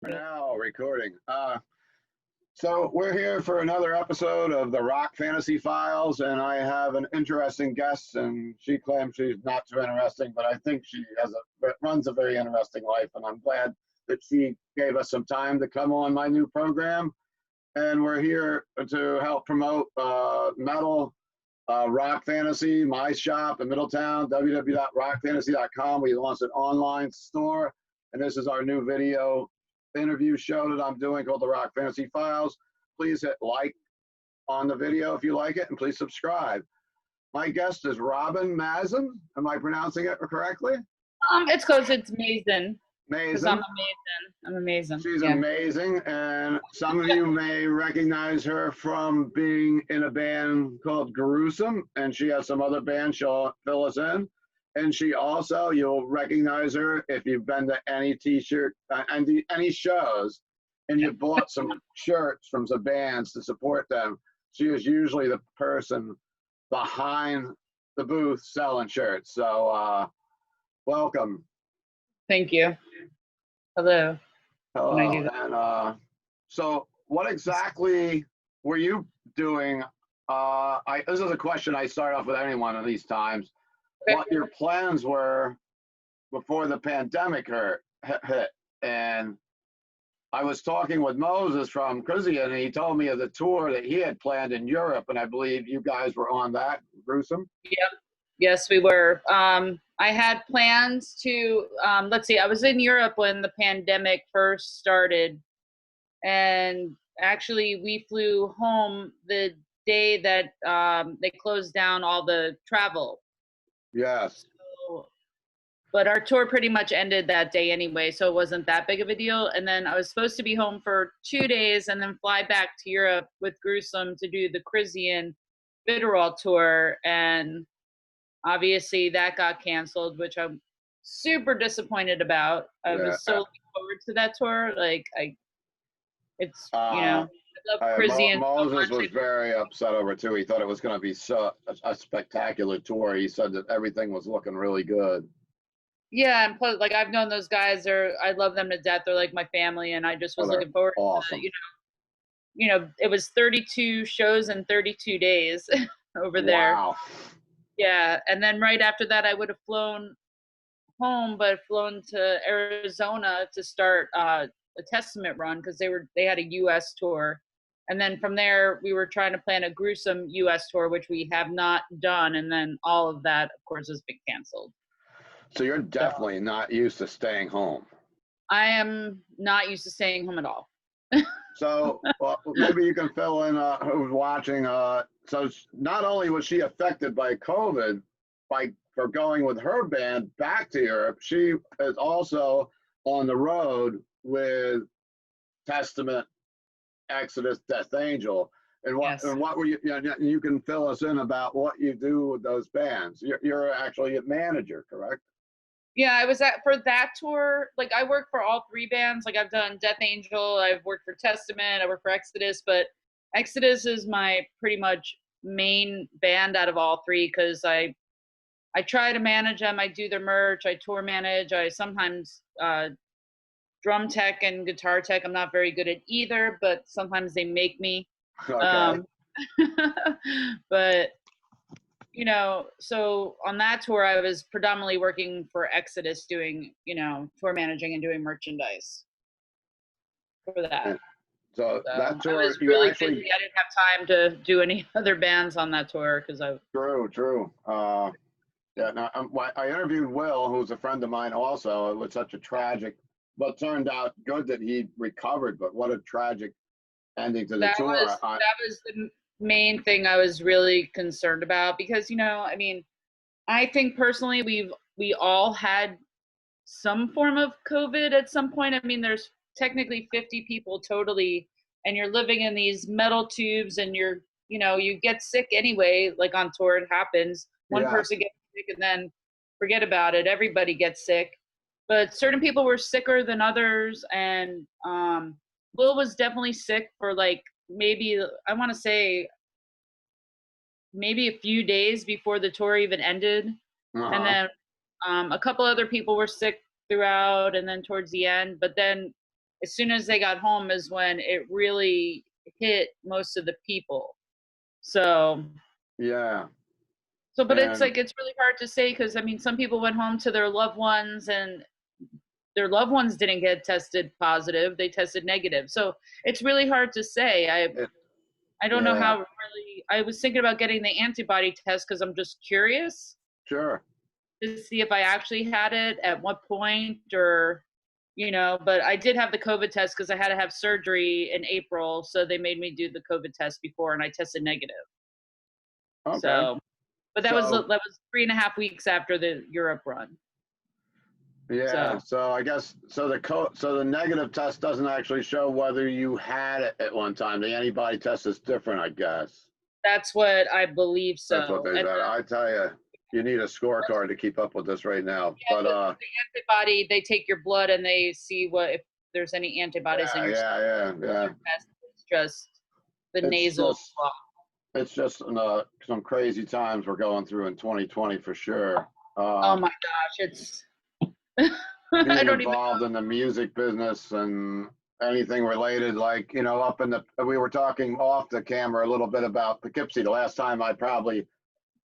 For now, recording. So we're here for another episode of the Rock Fantasy Files, and I have an interesting guest, and she claims she's not too interesting, but I think she runs a very interesting life, and I'm glad that she gave us some time to come on my new program. And we're here to help promote metal, Rock Fantasy, my shop in Middletown, www.rockfantasy.com. We launched an online store, and this is our new video interview show that I'm doing called the Rock Fantasy Files. Please hit like on the video if you like it, and please subscribe. My guest is Robin Mazen. Am I pronouncing it correctly? It's close. It's Mazen. Mazen. I'm amazing. I'm amazing. She's amazing, and some of you may recognize her from being in a band called Gruesome, and she has some other bands she'll fill us in. And she also, you'll recognize her if you've been to any t-shirt, any shows, and you bought some shirts from some bands to support them. She is usually the person behind the booth selling shirts. So welcome. Thank you. Hello. Hello. And so what exactly were you doing? This is a question I start off with anyone of these times. What your plans were before the pandemic hit. And I was talking with Moses from Gruesome, and he told me of the tour that he had planned in Europe, and I believe you guys were on that, Gruesome? Yep. Yes, we were. I had plans to, let's see, I was in Europe when the pandemic first started, and actually we flew home the day that they closed down all the travel. Yes. But our tour pretty much ended that day anyway, so it wasn't that big of a deal. And then I was supposed to be home for 2 days and then fly back to Europe with Gruesome to do the Caribbean Bitterall tour. And obviously that got canceled, which I'm super disappointed about. I was so looking forward to that tour. Like, I love Caribbean. Moses was very upset over it too. He thought it was going to be a spectacular tour. He said that everything was looking really good. Yeah, and plus, like, I've known those guys. I love them to death. They're like my family, and I just was looking forward to it. It was 32 shows in 32 days over there. Wow. Yeah, and then right after that, I would have flown home, but flown to Arizona to start a Testament run because they had a U.S. tour. And then from there, we were trying to plan a Gruesome U.S. tour, which we have not done. And then all of that, of course, has been canceled. So you're definitely not used to staying home. I am not used to staying home at all. So maybe you can fill in who's watching. So not only was she affected by COVID for going with her band back to Europe, she is also on the road with Testament, Exodus, Death Angel, and what were you? You can fill us in about what you do with those bands. You're actually a manager, correct? Yeah, I was for that tour. Like, I work for all three bands. Like, I've done Death Angel, I've worked for Testament, I work for Exodus, but Exodus is my pretty much main band out of all three because I try to manage them. I do their merch, I tour manage, I sometimes drum tech and guitar tech. I'm not very good at either, but sometimes they make me. Okay. But so on that tour, I was predominantly working for Exodus doing, tour managing and doing merchandise for that. So that tour, I was really busy. I didn't have time to do any other bands on that tour because I. True. I interviewed Will, who's a friend of mine also. It was such a tragic, but turned out good that he recovered, but what a tragic ending to the tour. That was the main thing I was really concerned about because, I think personally we all had some form of COVID at some point. I mean, there's technically 50 people totally, and you're living in these metal tubes and you get sick anyway, like on tour, it happens. One person gets sick and then forget about it. Everybody gets sick, but certain people were sicker than others. And Will was definitely sick for like, maybe, I want to say maybe a few days before the tour even ended. And then a couple other people were sick throughout and then towards the end. But then as soon as they got home is when it really hit most of the people. So, Yeah. but it's And like, it's really hard to say because I mean, some people went home to their loved ones and their loved ones didn't get tested positive; they tested negative. So it's really hard to say. it, I don't know yeah, how really. I was thinking about getting the antibody test because I'm just curious sure. to see if I actually had it at what point, or but I did have the COVID test because I had to have surgery in April, so they made me do the COVID test before, and I tested negative. Okay. So, but So, that was 3.5 weeks after the Europe run. yeah. So So I guess so the negative test doesn't actually show whether you had it at one time. The antibody test is different, I guess. that's what I believe. That's what So, they and said. I tell you, you need a scorecard to keep up with this right now. yeah, But the antibody, they take your blood and they see what if there's any antibodies in yeah, your yeah, yeah, yeah. test. It's just the It's nasal just swab. it's just some crazy times we're going through in 2020 for sure. Oh my gosh, it's I Being don't even involved in the music business and anything related, like up in the we were talking off the camera a little bit about Poughkeepsie. The last time I probably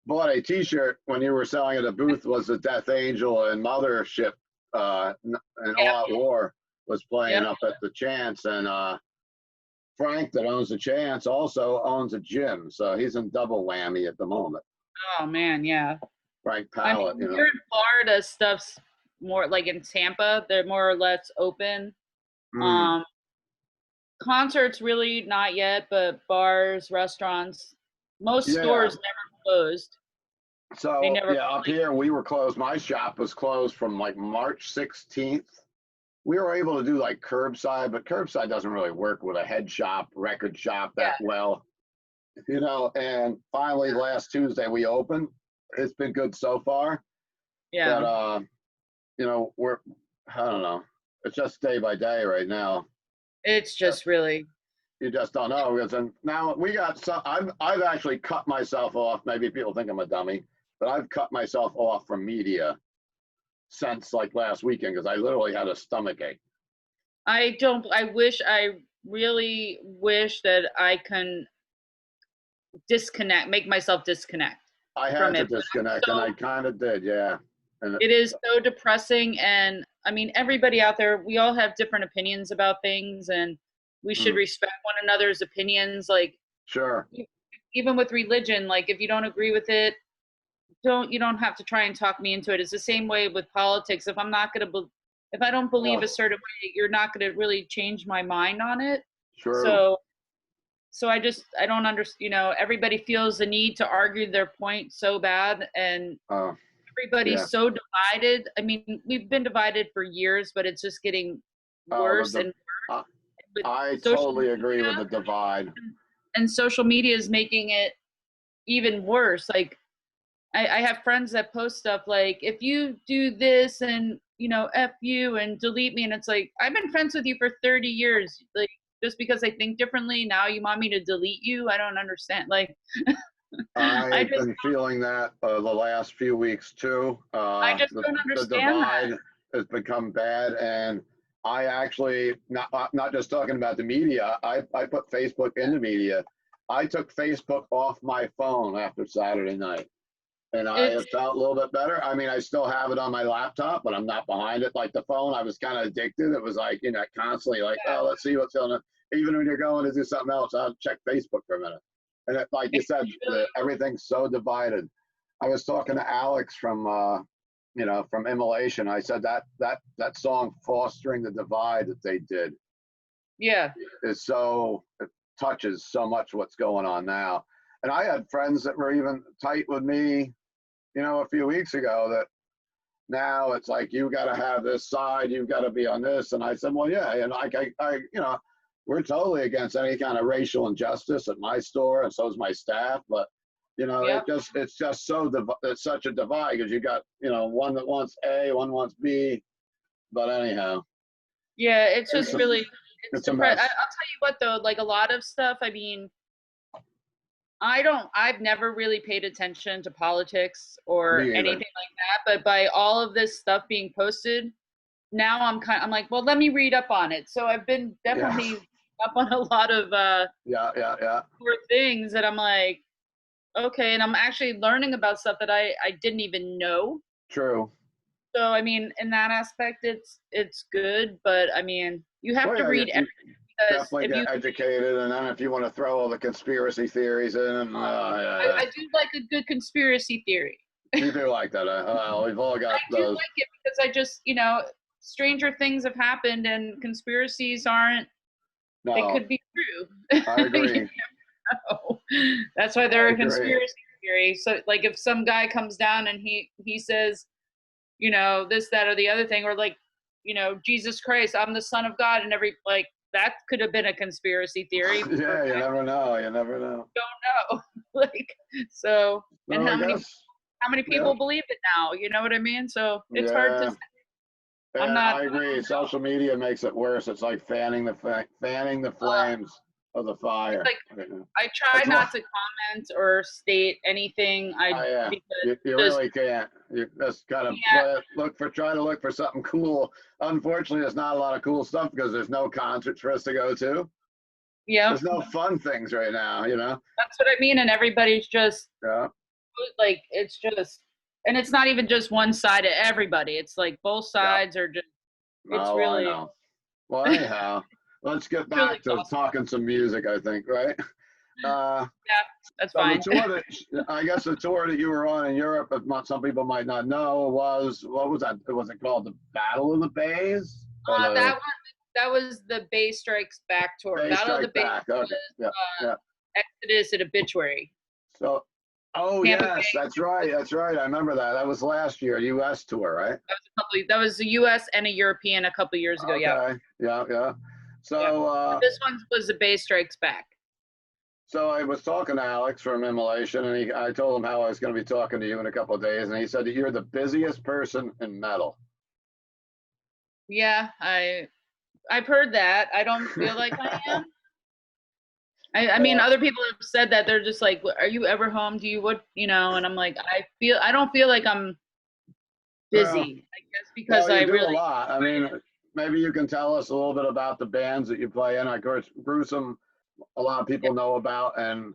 bought a T-shirt when you were selling at a booth was the Death Angel and Mothership, and All Out yeah, War was playing yep. up at the Chance, and Frank that owns the Chance also owns a gym, so he's in double whammy at the moment. Oh man, yeah. Frank I Pallet, mean, here in Florida, stuff's more like in Tampa, they're more or less open. Mm, Um, Concerts really not yet, but bars, restaurants, most yeah. stores never closed. They So never yeah, up here we were closed. My shop was closed from like March 16th. We were able to do like curbside, but curbside doesn't really work with a head shop, record shop yeah, that well, And finally, last Tuesday we opened. It's been good so far, but yeah. we're I don't know. It's just day by day right now. It's Uh, just really You just don't know because now we got some. I've actually cut myself off. Maybe people think I'm a dummy, but I've cut myself off from media since like last weekend because I literally had a stomach ache. I really wish that I can make myself disconnect I from had to it. But disconnect, and I so kind of did, yeah. And it is so depressing, and I mean, everybody out there, we all have different opinions about things, and we should mm, respect one another's opinions. Like sure, even with religion, like if you don't agree with it, you don't have to try and talk me into it. It's the same way with politics. If I'm not going to if I don't believe a oh, certain way, you're not going to really change my mind on it. true. So I don't understand. Everybody feels the need to argue their point so bad, and Uh, yeah. everybody's so divided. I mean, we've been divided for years, but it's just getting Oh, worse and uh, with I social totally agree with media, the divide. and social media is making it even worse. Like I have friends that post stuff like, if you do this and F you and delete me, and it's like, I've been friends with you for 30 years. Like, just because I think differently, now you want me to delete you? I don't understand. Like, I I've just been feeling that the last few weeks too. I just The don't the understand that. divide has become bad, and I actually not just talking about the media. I put Facebook in the media. I took Facebook off my phone after Saturday night, and I It's have felt a little bit better. I mean, I still have it on my laptop, but I'm not behind it like the phone. I was kind of addicted. It was like constantly like, oh, let's see what's on. Even when you're going to do something else, I'll check Facebook for a minute. And like you it's said, really everything's so divided. I was talking to Alex from Immolation. I said that song "Fostering the Divide" that they did yeah. is it touches so much what's going on now. And I had friends that were even tight with me, a few weeks ago that now it's like you got to have this side, you've got to be on this. And I said, well, yeah, and we're totally against any kind of racial injustice at my store, and so is my staff. But Yep. it's just it's such a divide because you got one that wants A, one wants B. But anyhow, Yeah, it's it's just a, really it's it's a depressing. mess. I'll tell you what though, like a lot of stuff, I mean, I've never really paid attention to politics or Me anything either. like that, but by all of this stuff being posted, now I'm like, well, let me read up on it. So I've been definitely up on a lot of yeah. more things that I'm like, okay, and I'm actually learning about stuff that I didn't even know. True. So I mean, in that aspect, it's good, but I mean, you have Well, to yeah, read you everything because definitely if you, get educated, and then if you want to throw all the conspiracy theories in, I do like a good conspiracy theory. you do like that. Well, we've all I got do those. like it because I just, stranger things have happened and conspiracies aren't, they No, could be true. I You agree. know? That's why I they're a agree. conspiracy theory. So like if some guy comes down and he says, this, that, or the other thing, or like, Jesus Christ, I'm the son of God, and like that could have been a conspiracy theory for Yeah, you facts never know. You never know. don't know. Like, so, and So I guess, how many yeah, people believe it now? You know what I mean? So it's hard to yeah, say. I'm yeah. not, I agree. Social media makes it worse. It's like fanning the flames of the it's fire. like I try That's why. not to comment or state anything. Oh yeah, Because you just, really can't. You just gotta yeah, try to look for something cool. Unfortunately, there's not a lot of cool stuff because there's no concerts for us to go to. yeah, There's no fun things right now, you know. that's what I mean. And everybody's just Yeah. like, it's just, and it's not even just one side of everybody. It's like both Yep. sides are just, it's Oh, I really, know. Well, anyhow, let's get really back to exhausting. talking some music. I think, right? Uh, Yeah, that's so the fine. tour that I guess the tour that you were on in Europe, if not, some people might not know, was what was that? Was it called the Battle of the Bays or the That was the Bay Strikes Back tour. Bay Battle of the Strike Bay Back? Okay, yeah, yeah. Exodus and Obituary. So, oh Tampa Bay. yes, that's right, that's right. I remember that. That was last year, U.S. tour, right? That was a U.S. and a European a couple years ago. Yeah, Okay, yeah, yeah. yeah. So, But this one was the Bay Strikes Back. so I was talking to Alex from Immolation, and I told him how I was going to be talking to you in a couple of days, and he said that you're the busiest person in metal. Yeah, I've heard that. I don't feel like I am. I mean, Uh, other people have said that. They're just like, "Are you ever home? Do you what?" And I'm like, I don't feel like I'm well, busy. I guess because well, I you do a really lot. I mean, maybe you can tell us a little bit about the bands that you play in. Of course, Gruesome, a lot of yeah, people know about, and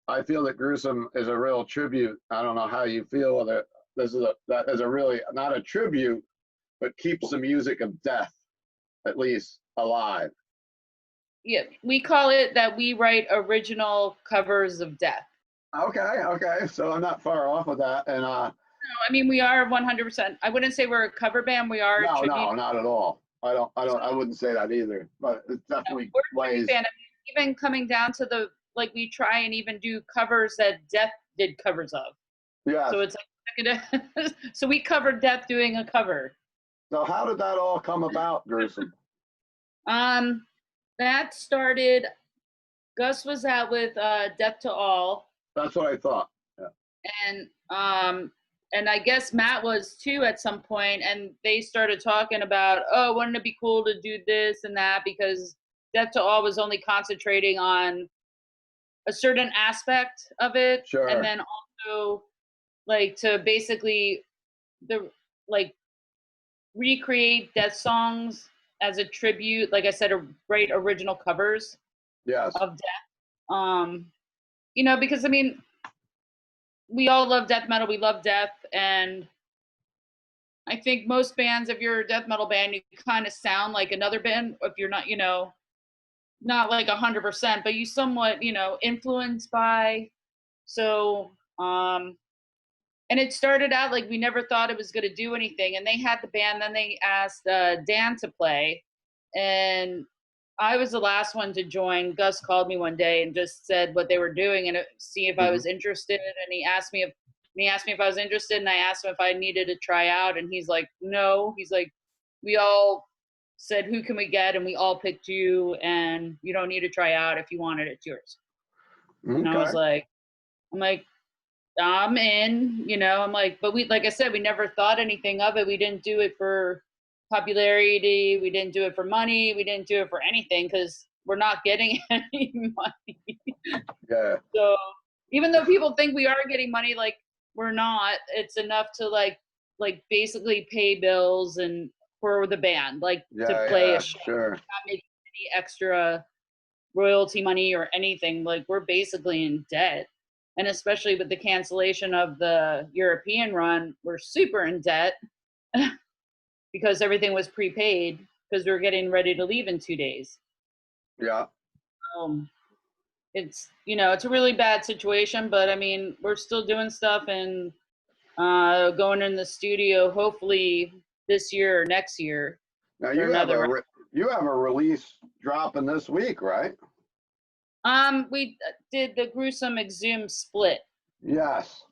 I feel that Gruesome is a real tribute. I don't know how you feel that that is a really not a tribute, but keeps the music of death at least alive. yeah. We call it that we write original covers of death. Okay, okay. So I'm not far off with that. And No, I mean, we are 100%. I wouldn't say we're a cover band. We are a no, tribute. no, not at all. I wouldn't say that either. But it No, definitely we're a tribute plays. band. I mean, even coming down to like, we try and even do covers that Death did covers of. Yes. So it's like, so we covered Death doing a cover. So how did that all come about, Gruesome? Um, that started. Gus was out with Death to All, That's what I thought. Yeah. and I guess Matt was too at some point, and they started talking about, oh, wouldn't it be cool to do this and that, because Death to All was only concentrating on a certain aspect of it, and Sure. then also like to basically the like recreate Death songs as a tribute. Like I said, write original covers Yes. of Death. Because I mean, we all love death metal. We love death, and I think most bands, if you're a death metal band, you kind of sound like another band. If you're not, not like 100%, but you somewhat, influenced by. So, and it started out like we never thought it was going to do anything. And they had the band. Then they asked Dan to play, and I was the last one to join. Gus called me one day and just said what they were doing and see if I Hmm. was interested. And he asked me if I was interested, and I asked him if I needed to try out, and he's like, no. He's like, we all said, who can we get? And we all picked you, and you don't need to try out. If you want it, it's yours. And I was Okay. like, I'm like, I'm in, I'm like, but like I said, we never thought anything of it. We didn't do it for popularity. We didn't do it for money. We didn't do it for anything because we're not getting any money. Yeah. So even though people think we are getting money, like we're not. It's enough to like basically pay bills and for the band, like to Yeah, play a yeah, show, sure. not making any extra royalty money or anything. Like we're basically in debt. And especially with the cancellation of the European run, we're super in debt because everything was prepaid because we were getting ready to leave in 2 days. Yeah. It's it's a really bad situation, but I mean we're still doing stuff and going in the studio hopefully this year or next year Now for another round. you have a release dropping this week, right? We did the Gruesome Exhumed split. Yes.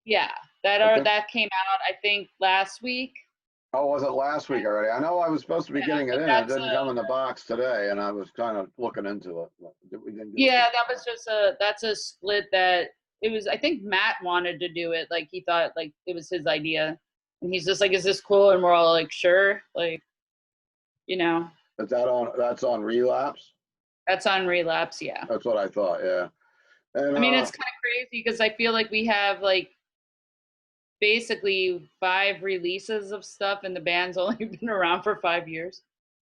Yeah, that came out I think last week. Oh, was it last week already? I know I was supposed to be getting it in. It didn't come in the box today, and I was kind of looking into it. We didn't Yeah, that's a split that it was. I think Matt wanted to do it. Like he thought like it was his idea, and he's just like, "Is this cool?" And we're all like, "Sure." Like, That's on Relapse? that's on Relapse. Yeah. That's what I thought. Yeah. And I mean, it's kind of crazy because I feel like we have like basically 5 releases of stuff, and the band's only been around for 5 years.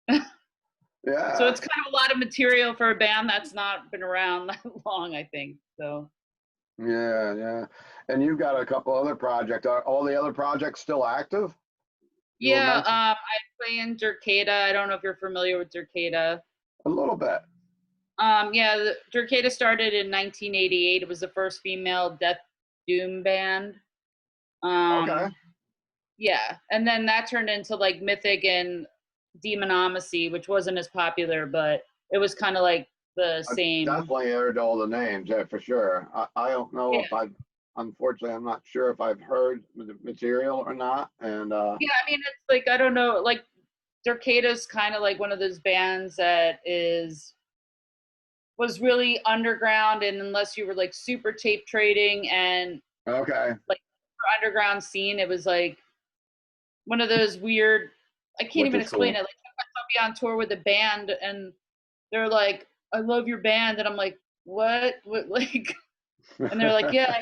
yeah. So it's kind of a lot of material for a band that's not been around that long, I think. So. Yeah, yeah. And you've got a couple other projects. Are all the other projects still active? Yeah, I play in Durcata. I don't know if you're familiar with Durcata. A little bit. Yeah, Durcata started in 1988. It was the first female death doom band. Okay. Yeah, and then that turned into like Mythic and Demonomacy, which wasn't as popular, but it was kind of like the same. I've definitely heard all the names, yeah, for sure. I don't know if unfortunately, I'm not sure if I've heard the material or not. And yeah, I mean, it's like, I don't know, like Durcata's kind of like one of those bands that was really underground, and unless you were like super tape trading and okay, like underground scene, it was like one of those weird, I can't which even is explain cool. it. Like I'll be on tour with a band and they're like, "I love your band," and I'm like, what like, and they're like, "Yeah,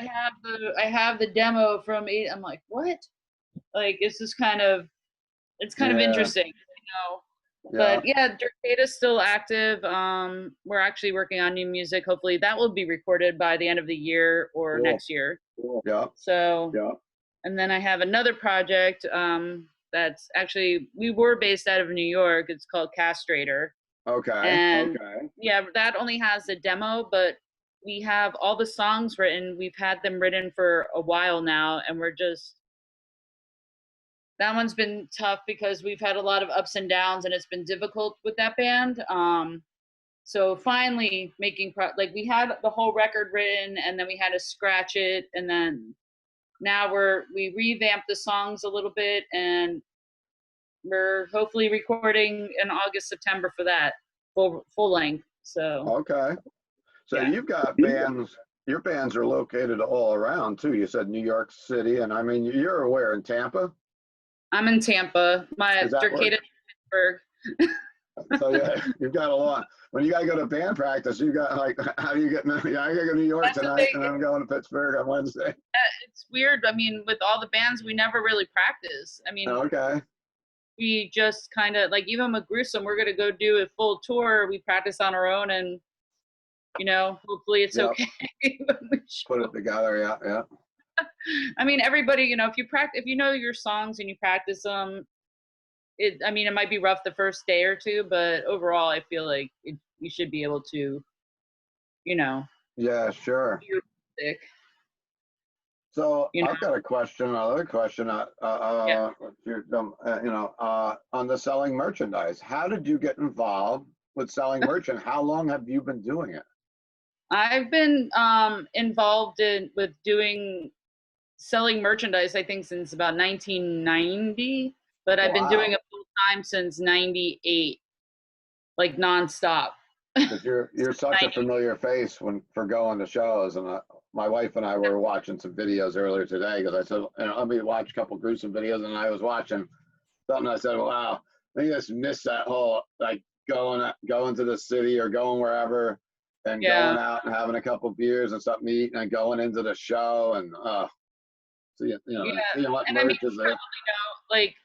I have the demo from 8." I'm like, what? Like it's just kind of interesting, Yeah. But yeah, Durcata's still active. We're actually working on new music. Hopefully that will be recorded by the end of the year or Cool. next year. Cool. Yeah. So Yeah. and then I have another project that's actually, we were based out of New York. It's called Castrator. Okay. And yeah, that only has a demo, but we have all the songs written. We've had them written for a while now, and that one's been tough because we've had a lot of ups and downs, and it's been difficult with that band. So finally making like we had the whole record written, and then we had to scratch it, and then now we revamped the songs a little bit, and we're hopefully recording in August, September for that full length. So okay. So yeah. you've got bands. Your bands are located all around too. You said New York City, and I mean you're where, in Tampa? I'm in Tampa. My Durcata, Pittsburgh. So yeah, you've got a lot. When you gotta go to band practice, you got like, how do you get? Yeah, I gotta go to New York tonight, and I'm going to Pittsburgh on Wednesday. It's weird. I mean, with all the bands, we never really practice. I mean, okay. We just kind of like, even with Gruesome, we're gonna go do a full tour. We practice on our own, and hopefully it's okay. Put it together, yeah, yeah. I mean, everybody, if you know your songs and you practice them, it might be rough the first day or two, but overall, I feel like you should be able to, Yeah, sure. So I've got another question. On the selling merchandise, how did you get involved with selling merchandise? How long have you been doing it? I've been involved with selling merchandise, I think, since about 1990, but I've been doing it full time since 98, like nonstop. Because you're such a familiar face for going to shows, and my wife and I were watching some videos earlier today because I said, let me watch a couple Gruesome videos, and I was watching something. I said, wow, I just missed that whole like going to the city or going wherever and going out and having a couple beers and something to eat and going into the show and seeing what merch is there. Like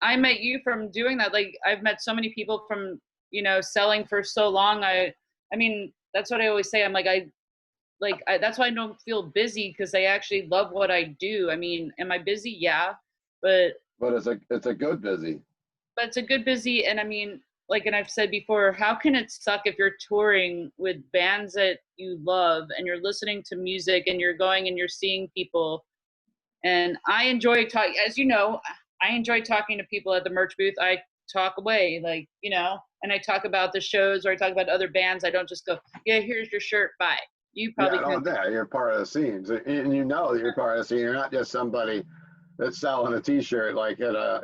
I met you from doing that. Like I've met so many people from, you know, selling for so long. I mean, that's what I always say. I'm like, that's why I don't feel busy, because I actually love what I do. I mean, am I busy? Yeah, but it's a good busy. it's a good busy. And I mean, like, and I've said before, how can it suck if you're touring with bands that you love and you're listening to music and you're going and you're seeing people? And I enjoy talking, as you know, I enjoy talking to people at the merch booth. I talk away, like, you know, and I talk about the shows, or I talk about other bands. I don't just go, yeah, here's your shirt, bye. You probably Yeah, yeah, you're part of the scenes, and you know that you're part of the scene. You're not just somebody that's selling a T-shirt like at a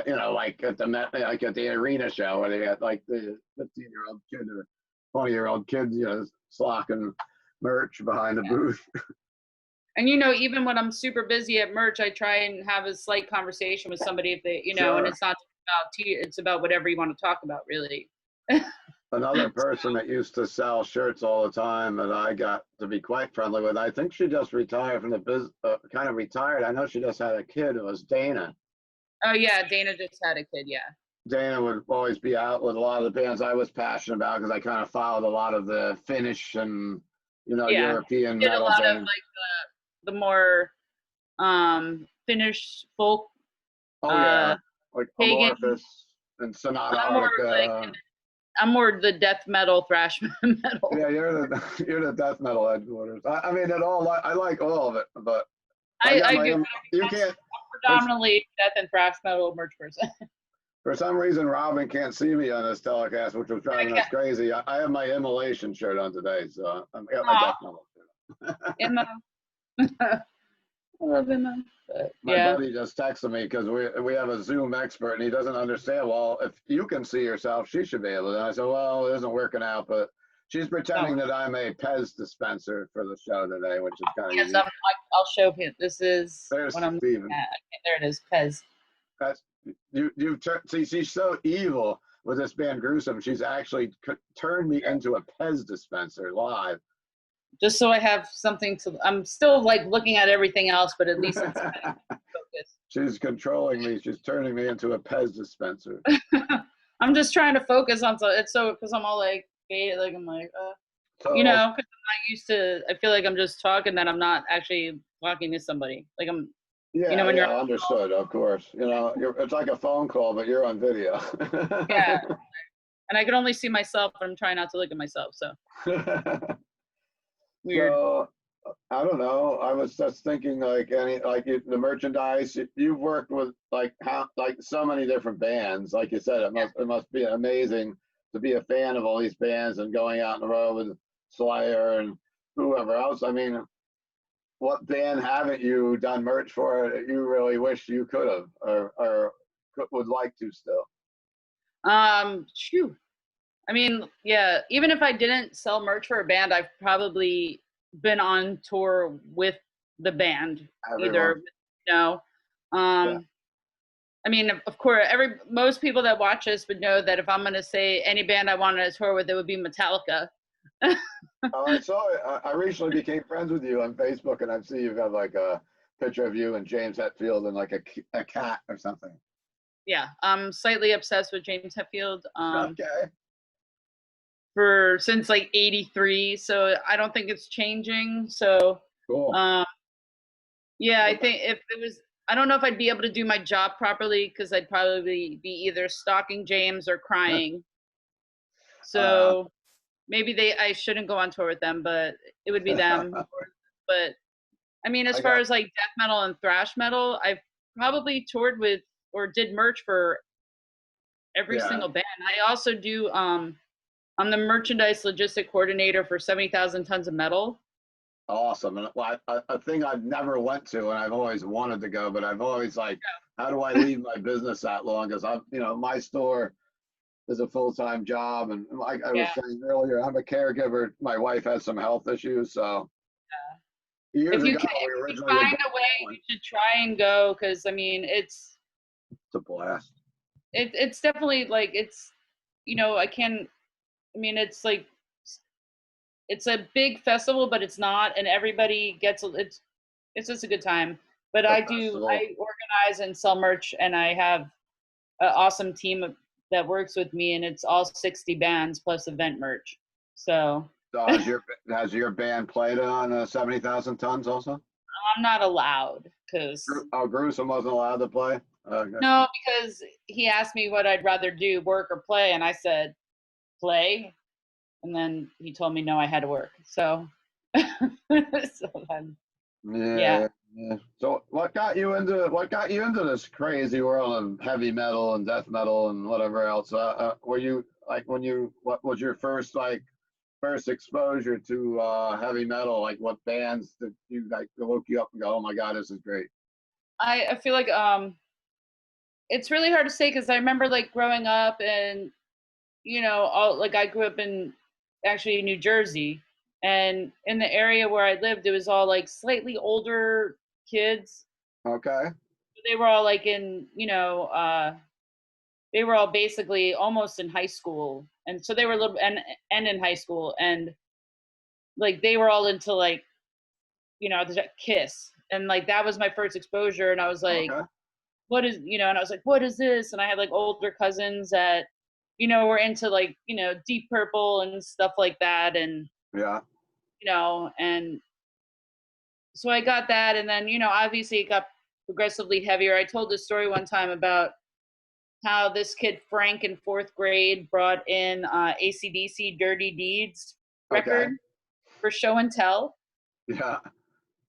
you know, like at the like at the arena show where they got like the 15-year-old kid or 20-year-old kids, you know, slocking merch behind the booth. And you know, even when I'm super busy at merch, I try and have a slight conversation with somebody if they, you know, Sure. and it's not about it's about whatever you want to talk about, really. Another person that used to sell shirts all the time that I got to be quite friendly with, I think she just retired from the business, kind of retired. I know she just had a kid. It was Dana. Oh yeah, Dana just had a kid. Yeah. Dana would always be out with a lot of the bands I was passionate about because I kind of followed a lot of the Finnish and, you know, Yeah. European Did a metal lot of bands. like the more Finnish folk, Oh yeah, like pagan. Amorphous and Sonata I'm more like Arctica. I'm more the death metal, thrash metal. Yeah, you're the death metal headquarters. I mean, I like all of it, but I do. you can't. Predominantly death and thrash metal merch person. For some reason, Robin can't see me on this telecast, which was driving us crazy. I have my immolation shirt on today, so I got my death metal shirt. Emma. I love Emma. My buddy just texted me because we have a Zoom expert and he doesn't understand. Well, if you can see yourself, she should be able to. And I said, well, it isn't working out, but she's pretending that I'm a Pez dispenser for the show today, which is kind of yes. I'll show him. This is There's what I'm Steven. at. There it is, Pez. That's see, she's so evil with this band Gruesome. She's actually turned me into a Pez dispenser live. Just so I have something to. I'm still like looking at everything else, but at least it's kind of focused. She's controlling me. She's turning me into a Pez dispenser. I'm just trying to focus on it's so because I'm all like I'm like so, you know, because I'm not used to. I feel like I'm just talking that I'm not actually talking to somebody. Like I'm. Yeah, you know, when you're understood, of course. You know, it's like a phone call, but you're on video. Yeah, and I can only see myself. I'm trying not to look at myself. So. Weird. So I don't know. I was just thinking, like the merchandise. You've worked with like so many different bands. Like you said, it must be amazing to be a fan of all these bands and going out on the road with Slayer and whoever else. I mean, what band haven't you done merch for that you really wish you could have or would like to still? Phew. I mean, yeah, even if I didn't sell merch for a band, I've probably been on tour with the band. Everyone. Either, you know, I mean, of course, most people that watch this would know that if I'm going to say any band I wanted to tour with, it would be Metallica. Oh, I saw it. I recently became friends with you on Facebook, and I see you've got like a picture of you and James Hetfield and like a cat or something. Yeah, I'm slightly obsessed with James Hetfield. Okay. Since like '83, so I don't think it's changing. So cool. Yeah, I think if it was, I don't know if I'd be able to do my job properly because I'd probably be either stalking James or crying. So maybe I shouldn't go on tour with them, but it would be them. But I mean, as far as like death metal and thrash metal, I've probably toured with or did merch for every single band. I also do. I'm the merchandise logistic coordinator for 70,000 Tons of Metal. Awesome. And a thing I've never went to and I've always wanted to go, but I've always like, how do I leave my business that long? Because my store is a full-time job. And like I was saying earlier, I'm a caregiver. My wife has some health issues. So years ago, if you find a way, you should try and go. Because I mean, it's a blast. It's definitely like, it's, it's like, it's a big festival, but it's not, and everybody gets it's just a good time. But I organize and sell merch, and I have an awesome team that works with me, and it's all 60 bands plus event merch. So So has your band played on 70,000 tons also? I'm not allowed because Gruesome wasn't allowed to play. Okay. no, because he asked me what I'd rather do, work or play, and I said play, and then he told me no, I had to work. So, so then, yeah. Yeah. So what got you into this crazy world of heavy metal and death metal and whatever else? Were you like what was your first exposure to heavy metal? Like what bands that you like woke you up and go, oh my god, this is great? I feel like it's really hard to say because I remember like growing up and all like I grew up in actually New Jersey, and in the area where I lived, it was all like slightly older kids. Okay. They were all like in they were all basically almost in high school, and so they were a little and in high school, and like they were all into like the Kiss, and like that was my first exposure, and I was like, Okay. what is and I was like, what is this? And I had like older cousins that were into like Deep Purple and stuff like that, and Yeah. and so I got that, and then obviously it got progressively heavier. I told this story one time about how this kid Frank in fourth grade brought in AC/DC Dirty Deeds Okay. record for show and tell, Yeah.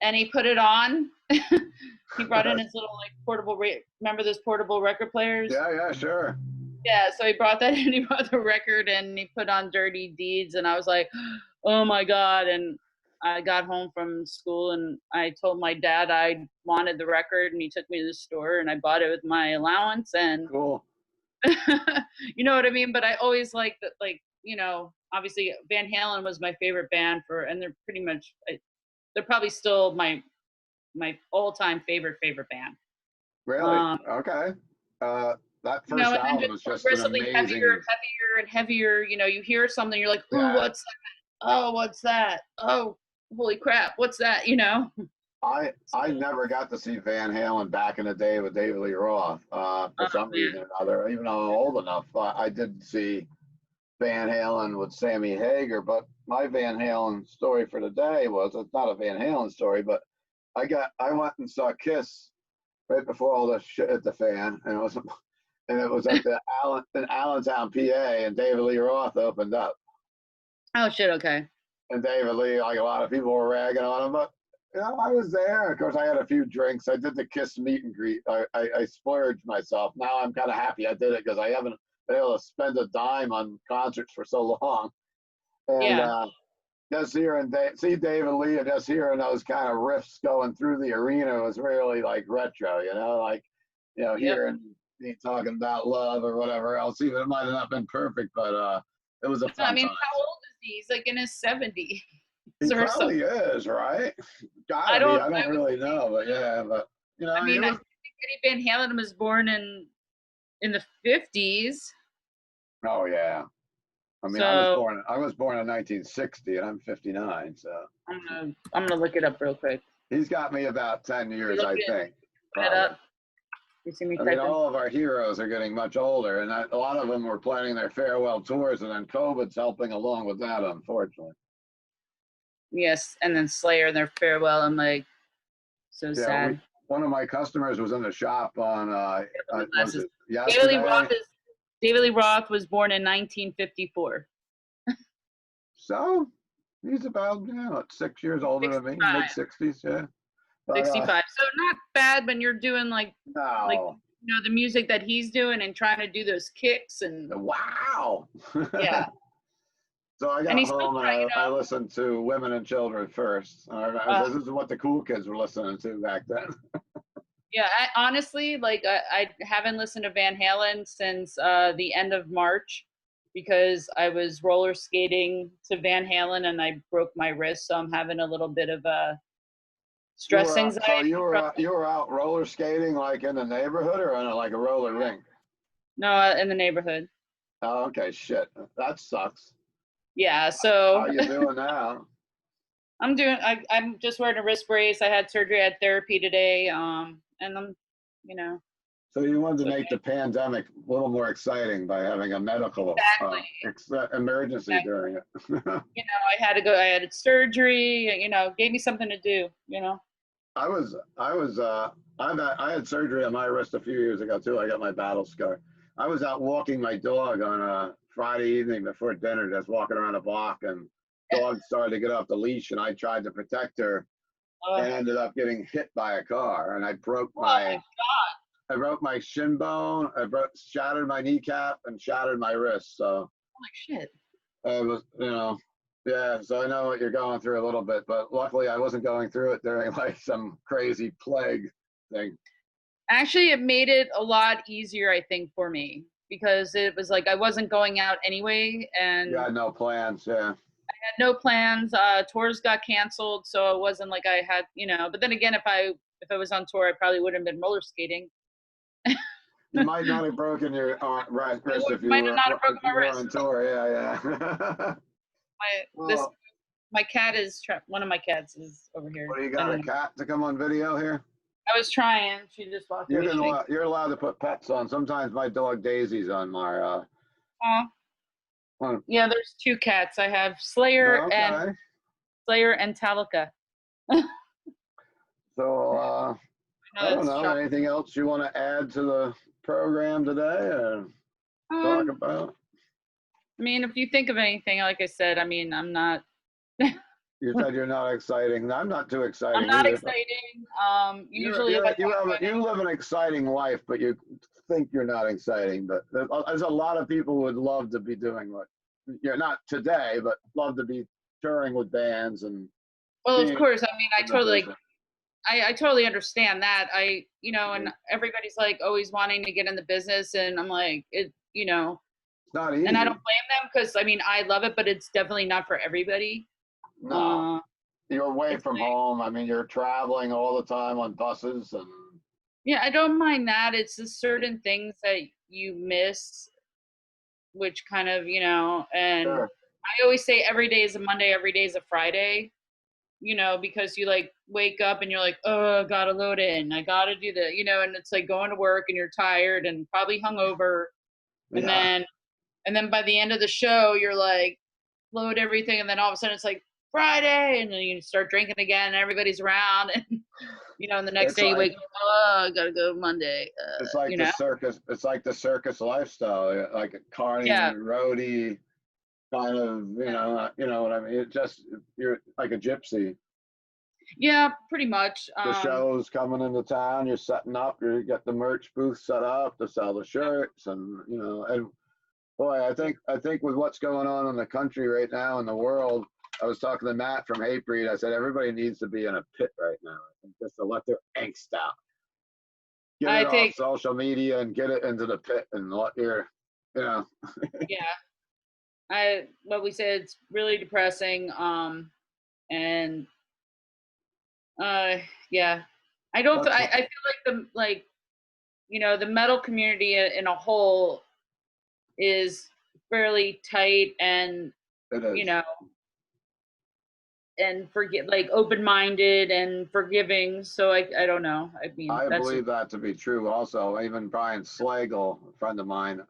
and he put it on. He brought in his little like portable. Remember those portable record players? Yeah. Yeah. Sure. Yeah, so he brought that in. He brought the record and he put on Dirty Deeds, and I was like, oh my god! And I got home from school and I told my dad I wanted the record, and he took me to the store and I bought it with my allowance, and Cool. you know what I mean. But I always liked that, like obviously Van Halen was my favorite band and they're pretty much they're probably still my all-time favorite band. Really? Okay. That first And then album just was just an progressively amazing. heavier and heavier. You hear something, you're like, ooh, Yeah. what's that? Oh, what's that? Oh, holy crap, what's that? I never got to see Van Halen back in the day with David Lee Roth for Oh some man. reason or another. Even though I'm old enough, I did see Van Halen with Sammy Hagar. But my Van Halen story for the day was it's not a Van Halen story, but I went and saw Kiss right before all this shit hit the fan, and it was at the in Allentown, PA, and David Lee Roth opened up. Oh shit, okay. And David Lee, like a lot of people were ragging on him, but I was there. Of course, I had a few drinks. I did the Kiss meet and greet. I splurged myself. Now I'm kind of happy I did it because I haven't been able to spend a dime on concerts for so long. And Yeah. just hearing see David Lee and just hearing those kind of riffs going through the arena was really like retro, like Yep. hearing me talking about love or whatever else. Even it might have not been perfect, but it was a I fun mean, time. how old is he? He's like in his 70s He or so. probably is, right? I Gotta be. don't I don't really know, but yeah, but I he mean, I was. think Eddie Van Halen was born in the 50s. Oh yeah. I mean, So I was born in 1960, and I'm 59, so I'm gonna look it up real quick. he's got me about 10 years, I think. It Probably. up. You see me I mean, typing? all of our heroes are getting much older, and a lot of them were planning their farewell tours, and then COVID's helping along with that, unfortunately. Yes, and then Slayer and their farewell. I'm like, so sad. One of my customers was in the shop on, was it David Lee yesterday? David Lee Roth was born in 1954. So he's about 6 years older than me, mid 60s, yeah. But, 65. So not bad when you're doing like no. the music that he's doing and trying to do those kicks and wow. yeah. So I got home and I listened to Women and Children first. This is what the cool kids were listening to back then. Yeah, honestly, like I haven't listened to Van Halen since the end of March because I was roller skating to Van Halen and I broke my wrist, so I'm having a little bit of a stress anxiety. So you were out roller skating like in the neighborhood or on like a roller rink? No, in the neighborhood. Oh, okay, shit, that sucks. Yeah, so how you doing now? I'm just wearing a wrist brace. I had surgery, I had therapy today, and I'm So you wanted to So make the pandemic a little more exciting by having a medical exactly, emergency exactly. during it. I had to go. I had surgery. Gave me something to do. I had surgery on my wrist a few years ago too. I got my battle scar. I was out walking my dog on a Friday evening before dinner, just walking around a block, and dog started to get off the leash, and I tried to protect her, Oh, and ended up getting hit by a car, and oh my God. I broke my shin bone, shattered my kneecap, and shattered my wrist. So Holy shit. it was, yeah. So I know what you're going through a little bit, but luckily I wasn't going through it during like some crazy plague thing. Actually, it made it a lot easier, I think, for me because it was like I wasn't going out anyway, and You had no plans, yeah. had no plans. Tours got canceled, so it wasn't like I had. But then again, if I was on tour, I probably would have been roller skating. You might not have broken your wrist if Might have not have broken you my were wrist. on tour. Yeah, yeah. My this Well, my cat is one of my cats is over here. what do you I got? don't A know. cat to come on video here? I was trying. She just walked You away. can. She didn't. You're allowed to put pets on. Sometimes my dog Daisy's on my. Oh, On, yeah. There's two cats. I have okay. Slayer and Talika. So I I know don't it's know. shocking. Anything else you want to add to the program today or talk Um, about? I mean, if you think of anything, like I said, I mean, I'm not. You said you're not exciting. I'm not too I'm exciting not either. But exciting. Usually, if I talk about you live an exciting life, but you think you're not exciting. But there's a lot of people who would love to be doing what you're not today, but love to be touring with bands and well, of being course. I mean, in the business. I totally understand that. And Mhm. everybody's like always wanting to get in the business, and I'm like, It's not and I don't easy. blame them because I mean, I love it, but it's definitely not for everybody. No, Uh, you're away it's from like, home. I mean, you're traveling all the time on buses and yeah, I don't mind that. It's just certain things that you miss, which kind of, and sure. I always say every day is a Monday, every day is a Friday, because you like wake up and you're like, oh, I gotta load in, I gotta do and it's like going to work and you're tired and probably hungover, and Yeah, then by the end of the show you're like, load everything, and then all of a sudden it's like Friday, and then you start drinking again, and everybody's around, and and the next it's day you like wake up, oh, I gotta go Monday, it's like the circus. It's like the circus lifestyle, like a carny, yeah, roadie kind of. You know what I mean. It just you're like a gypsy. yeah, pretty much. The show's coming into town. You're setting up. You get the merch booth set up to sell the shirts, and and boy, I think with what's going on in the country right now in the world. I was talking to Matt from Hatebreed. I said everybody needs to be in a pit right now. I think just to let their angst out. Get I it off think, social media and get it into the pit and let your, you know, yeah, what we said, it's really depressing, and uh yeah, what's I feel like the metal community in a whole is fairly tight, and it you is. know and forget like open-minded and forgiving, so I don't know, I mean, I that's just believe that to be true. Also, even Brian Slagle, a friend of mine,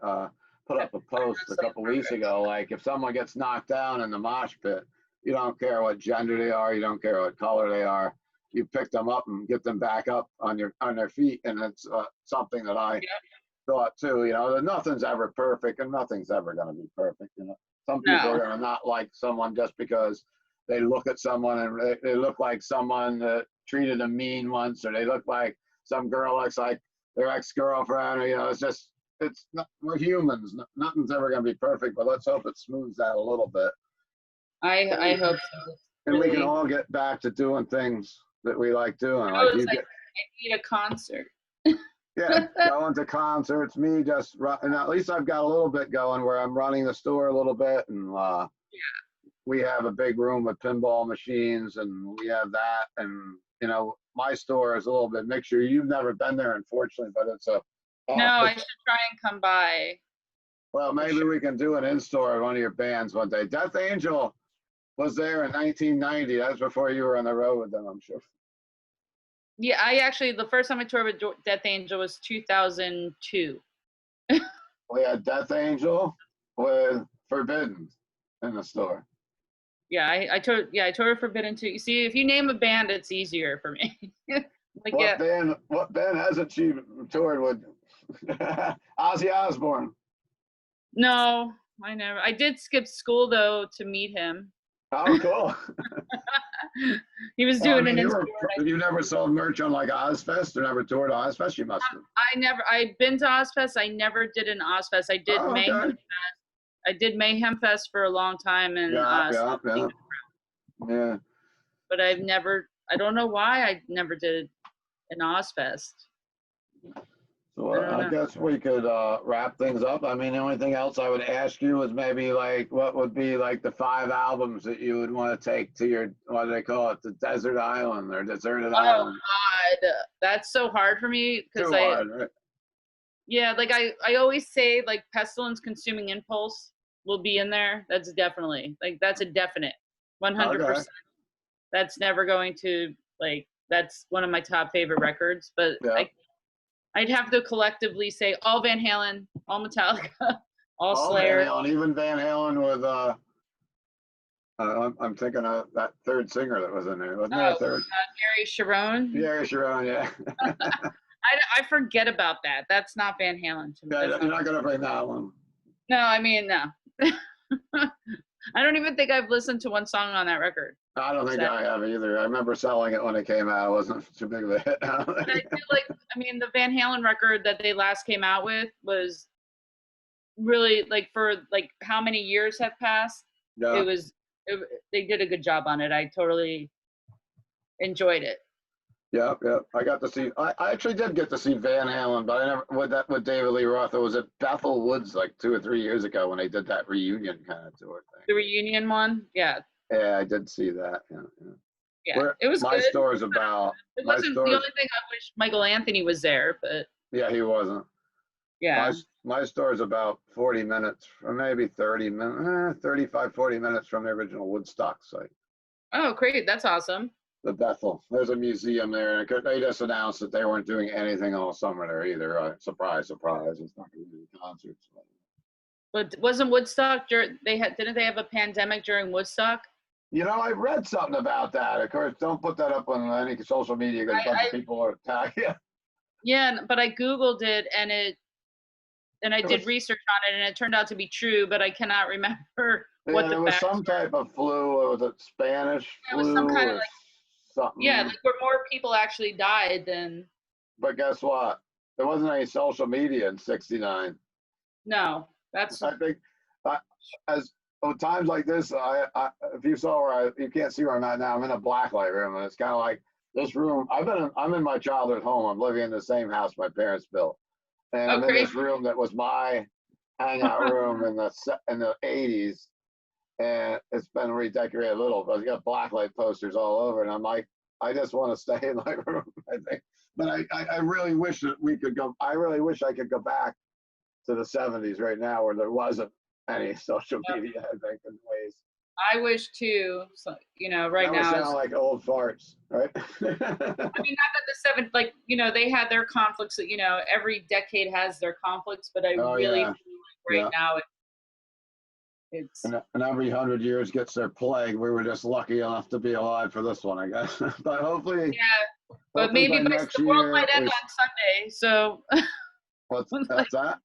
put up a post a like couple weeks perfect. ago. Like, if someone gets knocked down in the mosh pit, you don't care what gender they are, you don't care what color they are. You pick them up and get them back up on their feet, and it's something that I Yeah. thought too. That nothing's ever perfect, and nothing's ever going to be perfect. Some people are No. going to not like someone just because they look at someone and they look like someone that treated them mean once, or they look like some girl looks like their ex-girlfriend, or it's just it's not, we're humans. Nothing's ever going to be perfect, but let's hope it smooths out a little bit, I and, hope so. It's and we can really, all get back to doing things that we like doing. Like it's you like get, I need a concert. yeah, going to concerts. Me just and at least I've got a little bit going where I'm running the store a little bit, and we have a big room with pinball machines, and we have that, and my store is a little bit mixture. You've never been there, unfortunately, but No, I it's should try and come by well, for maybe sure. we can do an in-store of one of your bands one day. Death Angel was there in 1990. That's before you were on the road with them, I'm sure. Yeah, I actually the first time I toured with Death Angel was 2002. We had Death Angel with Forbidden in the store. Yeah, I toured. Yeah, I toured Forbidden too. You see, if you name a band, it's easier for me. Like, What yeah, band? What band hasn't she toured with? Ozzy Osbourne. no, I never. I did skip school though to meet him. Oh, cool. He was Well, I doing mean, an you in were you never sold merch on like Ozfest or never toured Ozfest? You must have. I'd been to Ozfest. I never did an Ozfest. I did Oh, Mayhem. okay. I did Mayhem Fest for a long time, and Yeah, yeah, yeah, yeah. but I've never. I don't know why I never did an Ozfest. So I don't I know. guess we could wrap things up. I mean, the only thing else I would ask you is maybe like what would be like the 5 albums that you would want to take to your, what do they call it, the desert island or deserted Oh island? God, that's so hard for me because Too hard, right? yeah, like I always say like Pestilence, Consuming Impulse will be in there. That's definitely like that's a definite, Okay. 100%. That's never going to like that's one of my top favorite records. But Yeah. I'd have to collectively say all Van Halen, all Metallica, all All Van Slayer. Halen, even Van Halen with I'm thinking of that third singer that was in there. Wasn't there a Oh, third? Gary Sharon. Yeah, Sharon, yeah. I forget about that. That's not Van Halen to me. Yeah, That's you're not. not gonna bring that one. No, I mean no. I don't even think I've listened to one song on that record. I don't think So, I have either. I remember selling it when it came out. It wasn't too big of a hit. but I feel like I mean the Van Halen record that they last came out with was really like for like how many years have passed. It Yeah. was it, they did a good job on it. I totally enjoyed it. Yeah, yeah. I got to see. I actually did get to see Van Halen, but I never with David Lee Roth. It was at Bethel Woods like 2 or 3 years ago when they did that reunion kind of tour thing. The reunion one, yeah, Yeah, I did see that. Yeah, yeah. yeah, Where it was my good. story's about It my wasn't the story's. only thing I wish Michael Anthony was there, but Yeah, he wasn't. My yeah. my story's about 40 minutes, or maybe 30 minutes, 35, 40 minutes from the original Woodstock site. Oh, great, that's awesome. The Bethel. There's a museum there, and they just announced that they weren't doing anything all summer there either. Surprise, surprise! It's not going to be concerts. But wasn't Woodstock? They had didn't they have a pandemic during Woodstock? You know, I read something about that. Of course, don't put that up on any social media because a bunch of people are attacking. Yeah, but I googled it and I It did was, research on it and it turned out to be true, but I cannot remember what yeah, the it was facts some were. type of flu. Or was it Spanish It was some flu kind of or like yeah, something? like where more people actually died than But guess what? There wasn't any social media in '69. no. That's I think as times like this, if you saw you can't see where I'm at now. I'm in a blacklight room, and it's kind of like this room. I'm in my childhood home. I'm living in the same house my parents built, and oh I'm in crazy. this room that was my hangout room in the '80s, and it's been redecorated a little, but it's got blacklight posters all over, and I'm like, I just want to stay in my room. I think, but I really wish that we could go. I really wish I could go back to the '70s right now, where there wasn't any social media. I think in ways. I wish too. So, right That would now sound it's. like old farts, right? I mean, not that the seven, like they had their conflicts. That every decade has their conflicts, but I Oh really yeah, feel like yeah. right now it's. And every 100 years gets their plague. We were just lucky enough to be alive for this one, I guess. But Yeah, but hopefully maybe by next the world year might end on Sunday. So, what's like, that?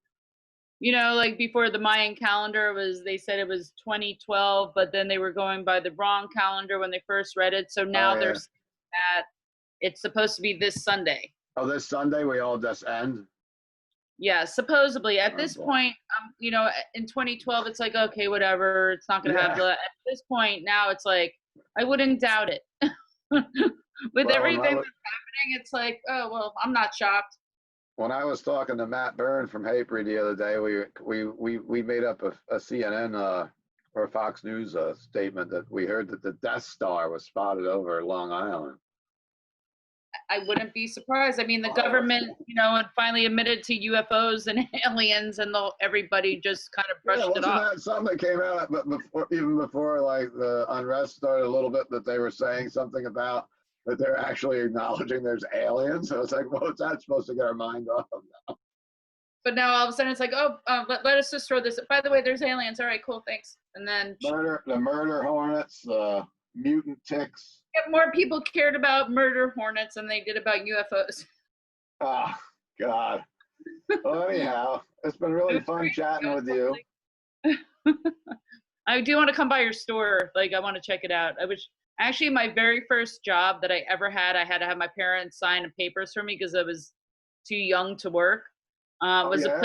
like before the Mayan calendar they said it was 2012, but then they were going by the wrong calendar when they first read it. So Oh now they're yeah. saying that it's supposed to be this Sunday. Oh, this Sunday we all just end. Yeah, supposedly at Oh this boy. point, in 2012, it's like, okay, whatever, it's not going to happen. Yeah. At this point, now it's like, I wouldn't doubt it. With Well, everything that's happening, it's like, oh, well, I'm not shocked. when I was talking to Matt Byrne from Hatebreed the other day, we made up a CNN or Fox News statement that we heard that the Death Star was spotted over Long Island. I wouldn't be surprised. I mean, the Oh, government, had finally admitted to UFOs and aliens, and everybody just kind of brushed it wasn't off. that something that came out even before like the unrest started a little bit, that they were saying something about that they're actually acknowledging there's aliens. So it's like, well, what's that supposed to get our mind off of now? But now all of a sudden it's like, oh, let us just throw this. By the way, there's aliens. All right, cool, thanks. And then The murder hornets, the mutant ticks. more people cared about murder hornets than they did about UFOs. Oh, God. Well, anyhow, it's been really fun chatting with you. I do want to come by your store. Like, I want to check it out. I wish, actually, my very first job that I ever had, I had to have my parents sign papers for me because I was too young to work. Was a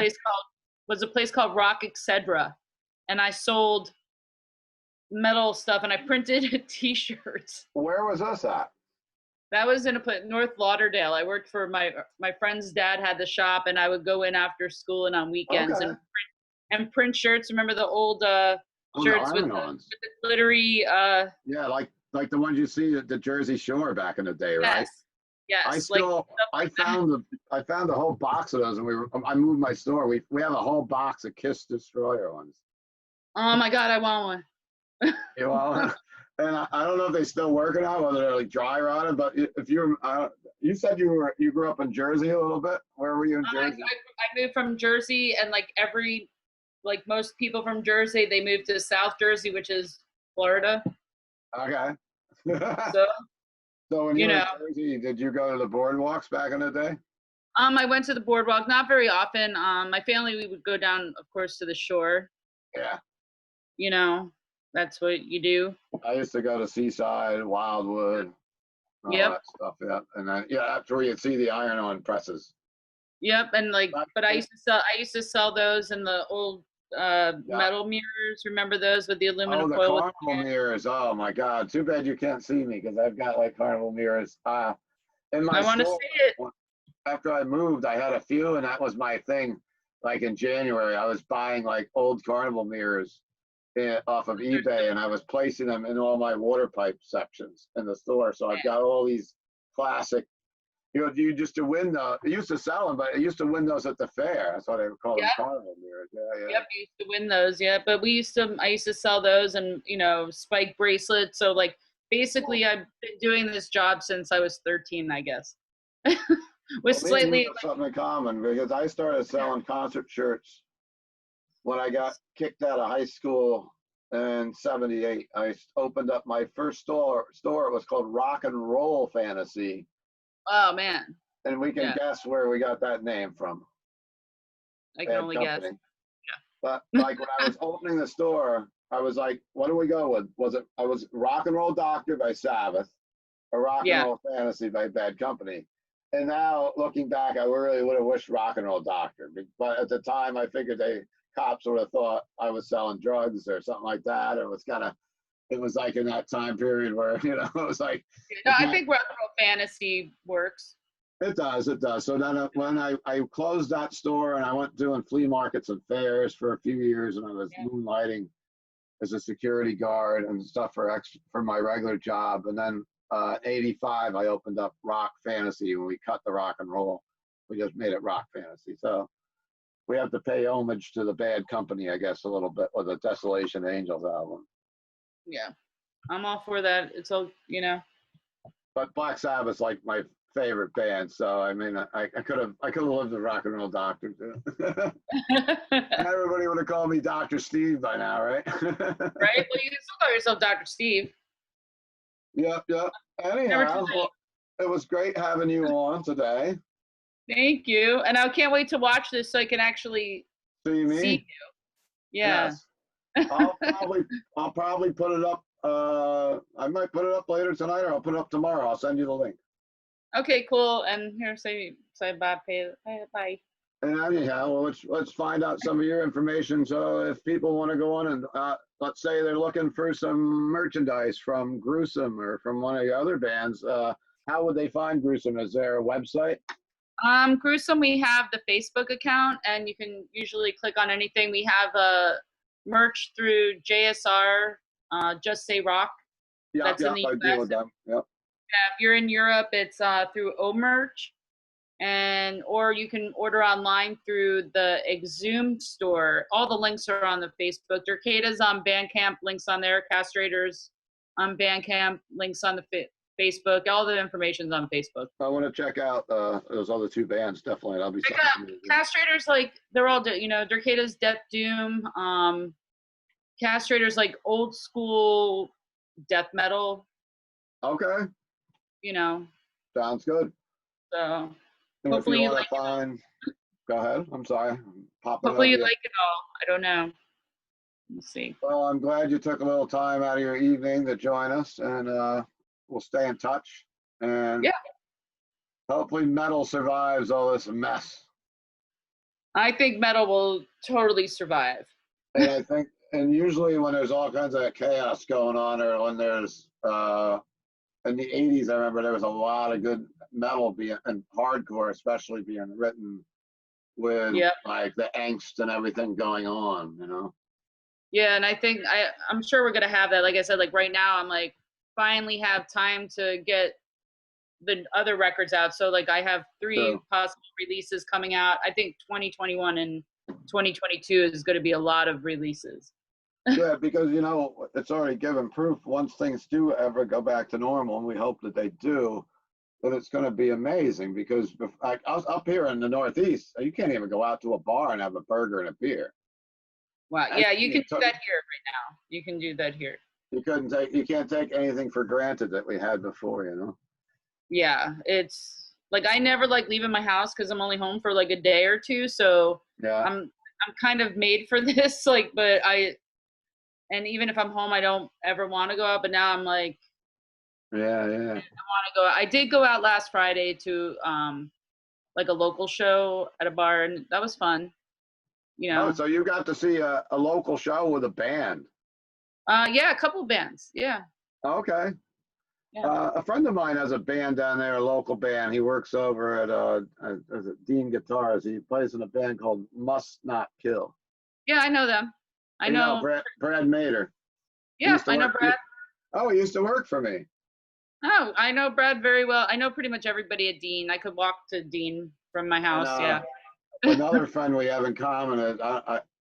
place called Rock Etc. And I sold metal stuff and I printed T-shirts. Where was this at? That was in North Lauderdale. I worked for my friend's dad had the shop, and I would go in after school and on weekends and print shirts. Remember the old shirts with the glittery? Yeah, like the ones you see at the Jersey Shore back in the day, right? Yes. I found a whole box of those, and I moved my store. We have a whole box of Kiss Destroyer ones. Oh my God, I want one. You want one? And I don't know if they still work or not, whether they're like dry rotted. But if you said you grew up in Jersey a little bit. Where were you in Jersey? I moved from Jersey, and like most people from Jersey, they moved to South Jersey, which is Florida. Okay. So when you were in Jersey, did you go to the boardwalks back in the day? I went to the boardwalk, not very often. My family, we would go down, of course, to the shore. Yeah. That's what you do. I used to go to Seaside, Wildwood, all that stuff. Yeah, and then that's where you'd see the iron-on presses. Yep, and but I used to sell those in the old metal mirrors. Remember those with the aluminum foil? Oh, the carnival mirrors. Oh my God! Too bad you can't see me because I've got like carnival mirrors. In my I want to see it. After I moved, I had a few, and that was my thing. Like in January, I was buying like old carnival mirrors off of eBay, and I was placing them in all my water pipe sections in the store. So I've got all these classic. You used to win those. They used to sell them, but I used to win those at the fair. That's what they would call them, carnival mirrors. Yeah. Yep, you used to win those. Yeah, but I used to sell those and spike bracelets. So like basically, I've been doing this job since I was 13, I guess. Slightly something in common because I started selling concert shirts when I got kicked out of high school in '78. I opened up my first store. It was called Rock and Roll Fantasy. Oh man! And we can guess where we got that name from. I can only guess. Yeah. But like when I was opening the store, I was like, "What do we go with?" I was Rock and Roll Doctor by Sabbath, or Rock and Roll Fantasy by Bad Company. And now looking back, I really would have wished Rock and Roll Doctor. But at the time, I figured cops would have thought I was selling drugs or something like that. It was like in that time period where, it was like. No, I think Rock and Roll Fantasy works. It does. So then when I closed that store and I went doing flea markets and fairs for a few years, and I was moonlighting as a security guard and stuff for my regular job. And then in '85, I opened up Rock Fantasy when we cut the rock and roll. We just made it Rock Fantasy. So we have to pay homage to the Bad Company, I guess, a little bit with the Desolation Angels album. Yeah, I'm all for that. It's all, But Black Sabbath's like my favorite band, so I mean, I could have lived with Rock and Roll Doctor too. Everybody would have called me Dr. Steve by now, right? Right. Well, you can still call yourself Dr. Steve. Yep. Anyhow, it was great having you on today. Thank you, and I can't wait to watch this so I can actually see you. Yeah. Yes. I'll probably put it up. I might put it up later tonight, or I'll put it up tomorrow. I'll send you the link. Okay, cool. And here, say bye. Bye. And anyhow, well, let's find out some of your information. So if people want to go on and let's say they're looking for some merchandise from Gruesome or from one of your other bands, how would they find Gruesome? Is there a website? Gruesome, we have the Facebook account, and you can usually click on anything. We have merch through JSR, Just Say Rock. That's in the US. I deal with them. Yep. Yeah, if you're in Europe, it's through O-Merch, or you can order online through the Exhumed store. All the links are on the Facebook. Dercada's on Bandcamp, links on there. Castrators on Bandcamp, links on the Facebook. All the information's on Facebook. I want to check out those other 2 bands. Definitely, that'll be something. Castrators, like they're all, Dercada's Death Doom. Castrators, like old school death metal. Okay. Sounds good. So and hopefully you like it. Go ahead. I'm sorry. Hopefully you like it all. I don't know. We'll see. Well, I'm glad you took a little time out of your evening to join us, and we'll stay in touch. And hopefully metal survives all this mess. I think metal will totally survive. And I think, and usually when there's all kinds of chaos going on, or when there's in the 80s, I remember there was a lot of good metal and hardcore especially being written with like the angst and everything going on, Yeah, and I think I'm sure we're gonna have that. Like I said, like right now I'm like finally have time to get the other records out. So like I have 3 possible releases coming out. I think 2021 and 2022 is gonna be a lot of releases. Yeah, because it's already given proof once things do ever go back to normal, and we hope that they do, that it's going to be amazing. Because up here in the Northeast, you can't even go out to a bar and have a burger and a beer. Wow. Yeah, you can do that here right now. You can do that here. You can't take anything for granted that we had before, Yeah, it's like I never like leaving my house because I'm only home for like a day or 2. So I'm kind of made for this. Like, but and even if I'm home, I don't ever want to go out. But now I'm like, I want to go out. I did go out last Friday to like a local show at a bar, and that was fun. Oh, so you got to see a local show with a band? Yeah, a couple bands. Yeah. Okay. Yeah. A friend of mine has a band down there, a local band. He works over at Dean Guitars. He plays in a band called Must Not Kill. Yeah, I know them. I know Brad Mader. Yeah, I know Brad. He used to work for me. Oh, I know Brad very well. I know pretty much everybody at Dean. I could walk to Dean from my house. Yeah. Another friend we have in common is,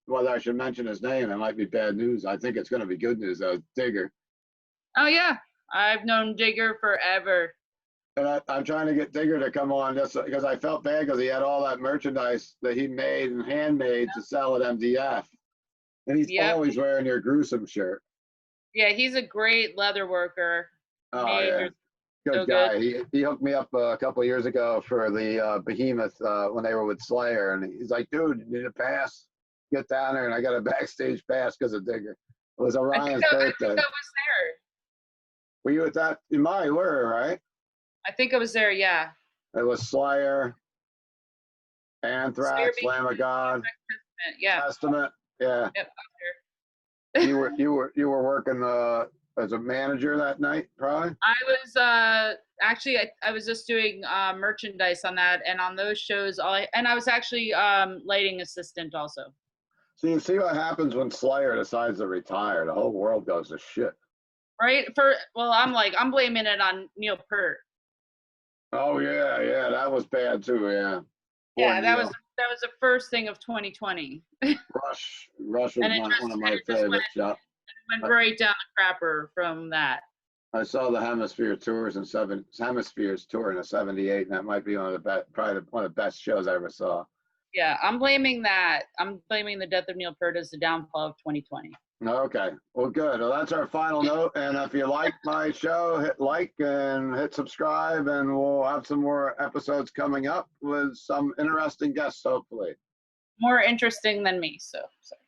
whether I should mention his name, it might be bad news. I think it's going to be good news, though. Digger. Oh, yeah. I've known Digger forever. And I'm trying to get Digger to come on just because I felt bad because he had all that merchandise that he made and handmade to sell at MDF. And he's always wearing your Gruesome shirt. Yeah, he's a great leather worker. Oh, yeah. Good guy. He hooked me up a couple of years ago for the Behemoth when they were with Slayer. And he's like, dude, you need a pass? Get down there. And I got a backstage pass because of Digger. It was Orion's birthday. I think I was there. Were you at that? You might were, right? I think I was there, yeah. It was Slayer, Anthrax, Lamb of God, Testament. Yeah. Yep, you were working as a manager that night, probably? I was actually I was just doing merchandise on that, and on those shows I was actually lighting assistant also. So you see what happens when Slayer decides to retire. The whole world goes to shit. Right? I'm blaming it on Neil Peart. Oh yeah, that was bad too, yeah. Yeah, that was the first thing of 2020. Rush was one of my favorites. Yeah. Went right down the crapper from that. I saw the Hemisphere tours in Hemispheres tour in '78, and that might be probably one of the best shows I ever saw. Yeah, I'm blaming that. I'm blaming the death of Neil Peart as the downfall of 2020. Okay, well, good. Well, that's our final note. And if you like my show, hit like and hit subscribe, and we'll have some more episodes coming up with some interesting guests, hopefully. More interesting than me, so sorry.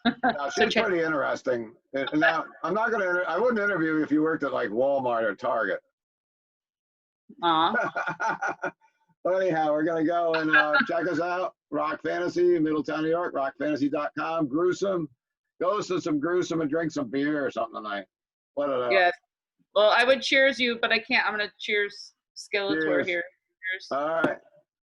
No, she's pretty interesting. Now, I wouldn't interview you if you worked at like Walmart or Target. But anyhow, we're going to go and check us out. Rock Fantasy, Middletown, New York, rockfantasy.com. Gruesome. Go listen to some Gruesome and drink some beer or something tonight. What are those? Yes. Well, I would cheers you, but I can't. I'm going to cheers Skeletor here. Cheers. All right.